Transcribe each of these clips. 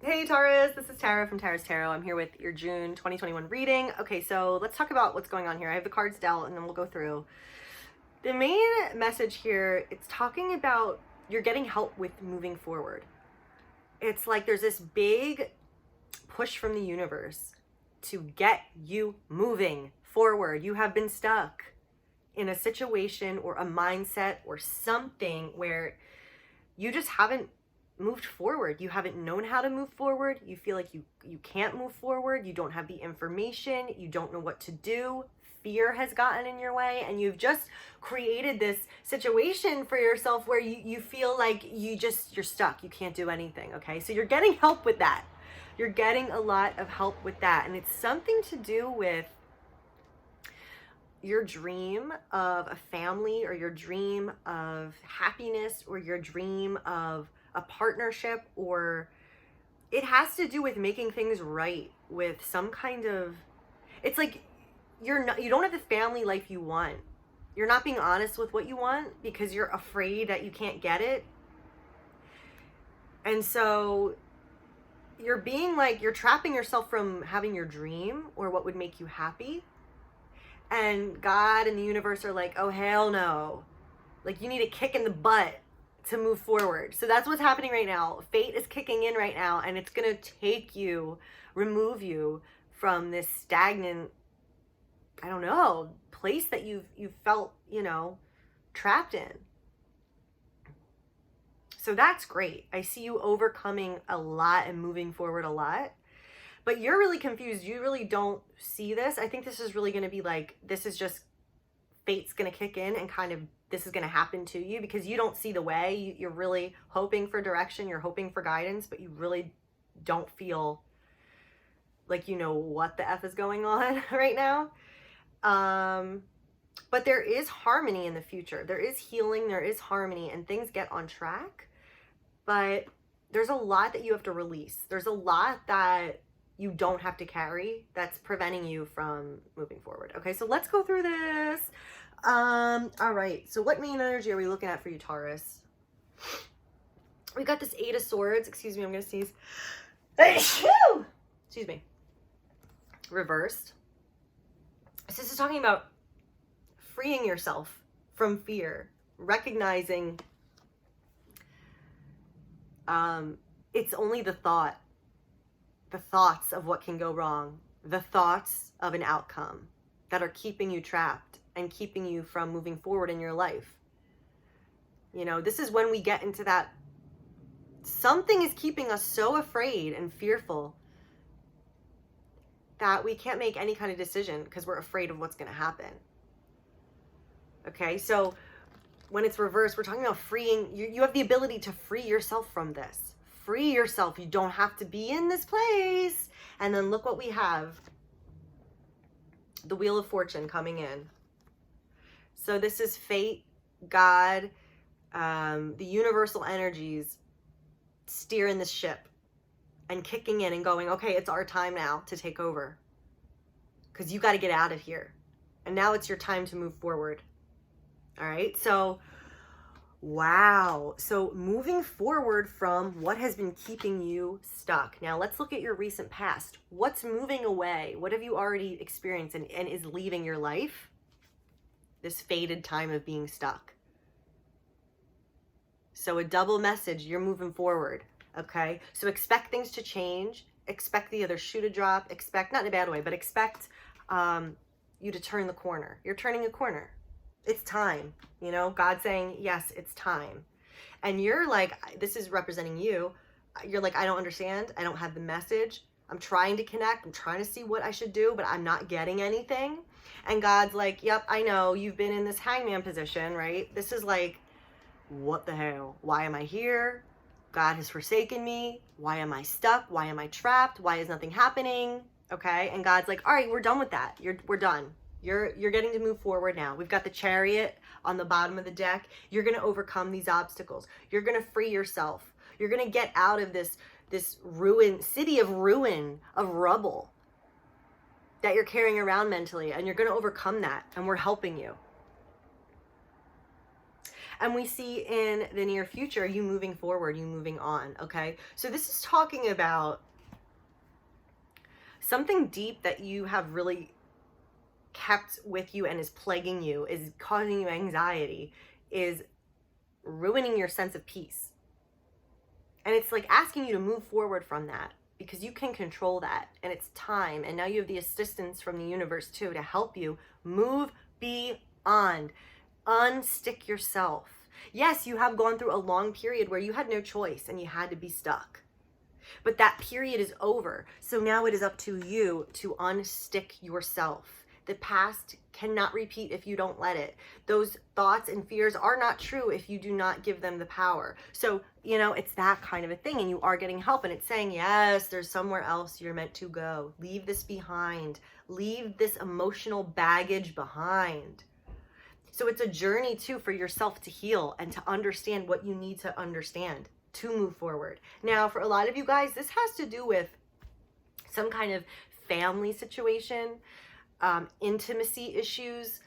Hey Taurus, this is Tara from Tara's Tarot. I'm here with your June 2021 reading. Okay, so let's talk about what's going on here. I have the cards dealt and then we'll go through. The main message here, it's talking about you're getting help with moving forward. It's like there's this big push from the universe to get you moving forward. You have been stuck in a situation or a mindset or something where you just haven't moved forward. You haven't known how to move forward. You feel like you can't move forward. You don't have the information. You don't know what to do. Fear has gotten in your way, and you've just created this situation for yourself where you feel like you're stuck. You can't do anything. Okay, so you're getting help with that. You're getting a lot of help with that, and it's something to do with your dream of a family, or your dream of happiness, or your dream of a partnership, or it has to do with making things right with some kind of, it's like you don't have the family life you want. You're not being honest with what you want because you're afraid that you can't get it. And so you're trapping yourself from having your dream or what would make you happy. And God and the universe are like, oh, hell no. Like, you need a kick in the butt to move forward. So that's what's happening right now. Fate is kicking in right now, and it's going to remove you from this stagnant, I don't know, place that you've felt, trapped in. So that's great. I see you overcoming a lot and moving forward a lot. But you're really confused. You really don't see this. I think this is really going to be like, this is just fate's going to kick in and kind of this is going to happen to you because you don't see the way. You're really hoping for direction. You're hoping for guidance, but you really don't feel like you know what the F is going on right now. But there is harmony in the future. There is healing. There is harmony, and things get on track. But there's a lot that you have to release. There's a lot that you don't have to carry that's preventing you from moving forward. Okay, so let's go through this. All right, so what main energy are we looking at for you, Taurus? We got this Eight of Swords. Excuse me, I'm gonna sneeze. Excuse me. Reversed. So this is talking about freeing yourself from fear, recognizing it's only the thoughts of what can go wrong, the thoughts of an outcome that are keeping you trapped and keeping you from moving forward in your life. This is when we get into that, something is keeping us so afraid and fearful that we can't make any kind of decision because we're afraid of what's going to happen. Okay, so when it's reversed, we're talking about freeing. You have the ability to free yourself from this. Free yourself. You don't have to be in this place. And then look what we have. The Wheel of Fortune coming in. So this is fate, God, the universal energies steering this ship and kicking in and going, okay, it's our time now to take over. Because you got to get out of here. And now it's your time to move forward. All right, so wow. So moving forward from what has been keeping you stuck. Now let's look at your recent past. What's moving away? What have you already experienced and is leaving your life? This fated time of being stuck. So a double message, you're moving forward, okay? So expect things to change. Expect the other shoe to drop. Expect, not in a bad way, but expect you to turn the corner. You're turning a corner. It's time, God's saying, yes, it's time. And you're like, this is representing you. You're like, I don't understand. I don't have the message. I'm trying to connect. I'm trying to see what I should do, but I'm not getting anything. And God's like, yep, I know you've been in this hangman position, right? This is like, what the hell? Why am I here? God has forsaken me. Why am I stuck? Why am I trapped? Why is nothing happening? Okay. And God's like, all right, we're done with that. We're done. You're getting to move forward now. We've got the Chariot on the bottom of the deck. You're going to overcome these obstacles. You're going to free yourself. You're going to get out of this city of ruin, of rubble that you're carrying around mentally, and you're going to overcome that, and we're helping you. And we see in the near future, you moving forward, you moving on, okay? So this is talking about something deep that you have really kept with you and is plaguing you, is causing you anxiety, is ruining your sense of peace. And it's like asking you to move forward from that, because you can control that, and it's time. And now you have the assistance from the universe too to help you move beyond, unstick yourself. Yes, you have gone through a long period where you had no choice and you had to be stuck. But that period is over. So now it is up to you to unstick yourself. The past cannot repeat if you don't let it. Those thoughts and fears are not true if you do not give them the power. So, it's that kind of a thing, and you are getting help, and it's saying, yes, there's somewhere else you're meant to go. Leave this behind. Leave this emotional baggage behind. So it's a journey too for yourself to heal and to understand what you need to understand to move forward. Now, for a lot of you guys, this has to do with some kind of family situation, intimacy issues,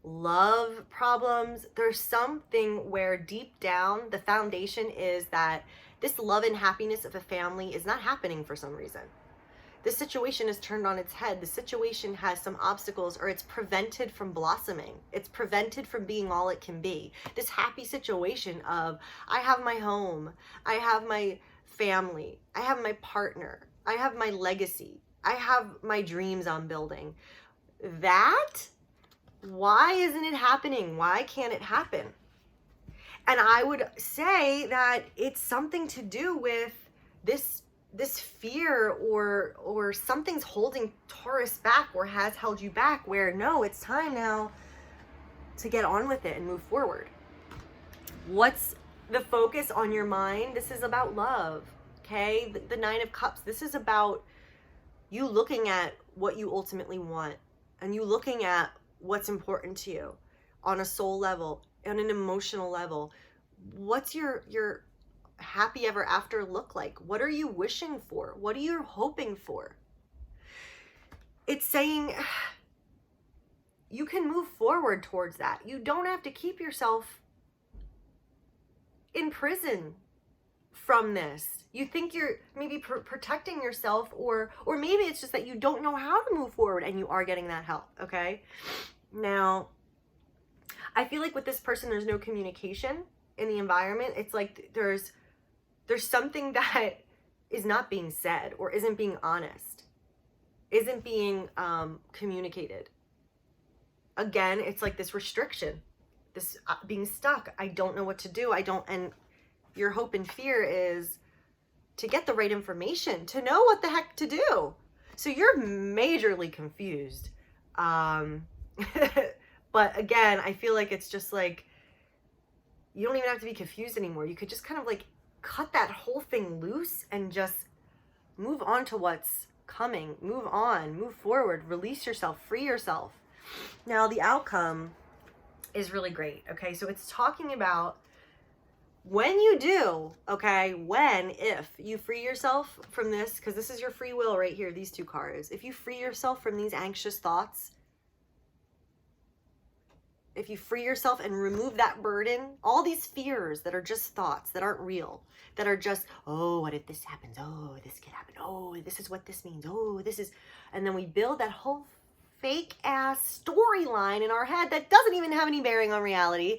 love problems. There's something where deep down the foundation is that this love and happiness of a family is not happening for some reason. The situation is turned on its head. The situation has some obstacles, or it's prevented from blossoming. It's prevented from being all it can be. This happy situation of, I have my home, I have my family, I have my partner, I have my legacy, I have my dreams I'm building. Why isn't it happening? Why can't it happen? And I would say that it's something to do with this fear, or something's holding Taurus back, or has held you back, where no, it's time now to get on with it and move forward. What's the focus on your mind? This is about love, okay? The Nine of Cups. This is about you looking at what you ultimately want, and you looking at what's important to you on a soul level, on an emotional level. What's your happy ever after look like? What are you wishing for? What are you hoping for? It's saying you can move forward towards that. You don't have to keep yourself in prison from this. You think you're maybe protecting yourself, or maybe it's just that you don't know how to move forward, and you are getting that help, okay? Now, I feel like with this person, there's no communication in the environment. It's like there's something that is not being said, or isn't being honest, isn't being communicated. Again, it's like this restriction, this being stuck. I don't know what to do. And your hope and fear is to get the right information, to know what the heck to do. So you're majorly confused. But again, I feel like it's just like, you don't even have to be confused anymore. You could just kind of like cut that whole thing loose and just move on to what's coming. Move on, move forward, release yourself, free yourself. Now, the outcome is really great, okay? So it's talking about when you do, okay, if you free yourself from this, because this is your free will right here, these two cards. If you free yourself from these anxious thoughts, if you free yourself and remove that burden, all these fears that are just thoughts, that aren't real, that are just, oh, what if this happens? Oh, this could happen. Oh, this is what this means. Oh, this is, and then we build that whole fake ass storyline in our head that doesn't even have any bearing on reality,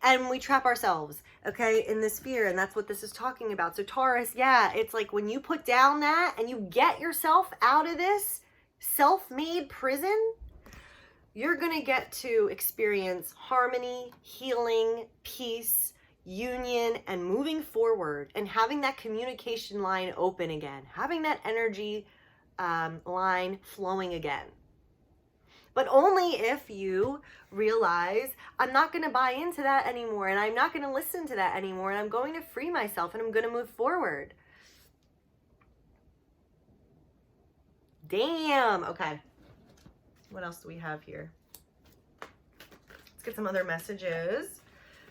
and we trap ourselves, okay, in this fear. And that's what this is talking about. So Taurus, yeah, it's like when you put down that and you get yourself out of this self-made prison, you're going to get to experience harmony, healing, peace, union, and moving forward, and having that communication line open again, having that energy line flowing again. But only if you realize, I'm not going to buy into that anymore, and I'm not going to listen to that anymore, and I'm going to free myself, and I'm going to move forward. Damn. Okay. What else do we have here? Let's get some other messages.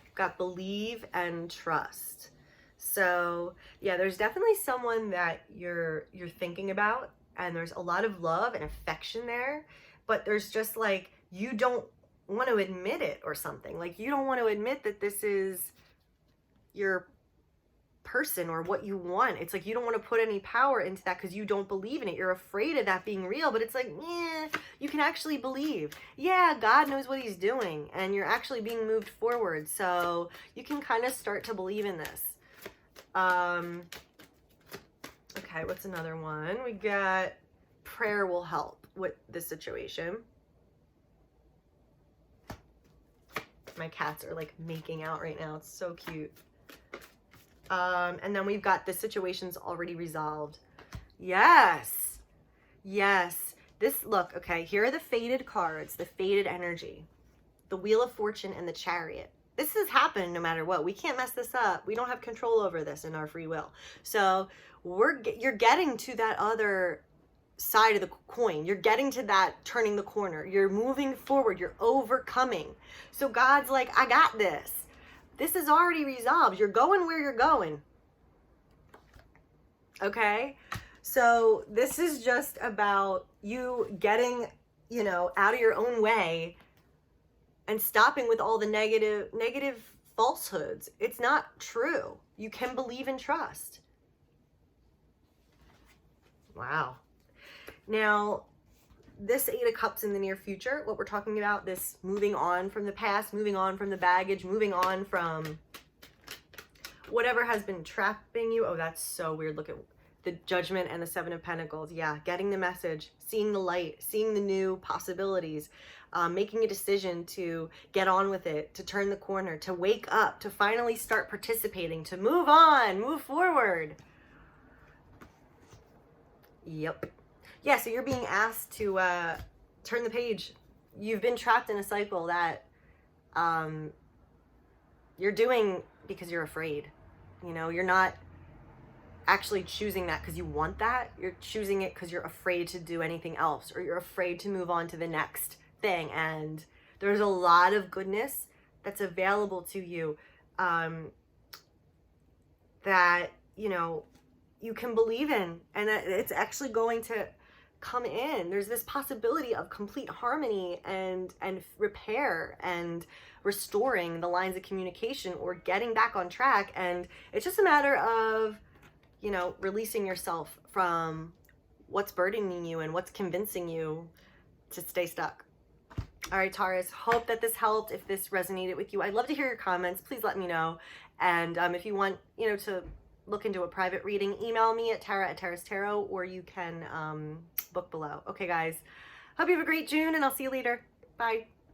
We've got believe and trust. So yeah, there's definitely someone that you're thinking about, and there's a lot of love and affection there, but there's just like, you don't want to admit it or something. Like, you don't want to admit that this is your person or what you want. It's like you don't want to put any power into that because you don't believe in it. You're afraid of that being real, but it's like, yeah, you can actually believe. Yeah, God knows what he's doing and you're actually being moved forward. So you can kind of start to believe in this. Okay, what's another one? We got prayer will help with this situation. My cats are like making out right now. It's so cute. And then we've got the situation's already resolved. Yes. Yes. This, look, okay, here are the faded cards, the faded energy, the Wheel of Fortune and the Chariot. This has happened no matter what. We can't mess this up. We don't have control over this in our free will. So you're getting to that other side of the coin. You're getting to that turning the corner. You're moving forward. You're overcoming. So God's like, I got this. This is already resolved. You're going where you're going. Okay? So this is just about you getting, you know, out of your own way and stopping with all the negative falsehoods. It's not true. You can believe and trust. Wow. Now, this Eight of Cups in the near future, what we're talking about, this moving on from the past, moving on from the baggage, moving on from whatever has been trapping you. Oh, that's so weird. Look at the Judgment and the Seven of Pentacles. Yeah, getting the message, seeing the light, seeing the new possibilities, making a decision to get on with it, to turn the corner, to wake up, to finally start participating, to move on, move forward. Yep. Yeah, so you're being asked to turn the page. You've been trapped in a cycle that you're doing because you're afraid. You know, you're not actually choosing that because you want that. You're choosing it because you're afraid to do anything else, or you're afraid to move on to the next thing. And there's a lot of goodness that's available to you that, you know, you can believe in, and it's actually going to come in. There's this possibility of complete harmony and repair and restoring the lines of communication or getting back on track. And it's just a matter of, you know, releasing yourself from what's burdening you and what's convincing you to stay stuck. All right, Taurus, hope that this helped. If this resonated with you, I'd love to hear your comments. Please let me know. And if you want, you know, to look into a private reading, email me at tara@tarastarot, or you can book below. Okay, guys, hope you have a great June, and I'll see you later. Bye.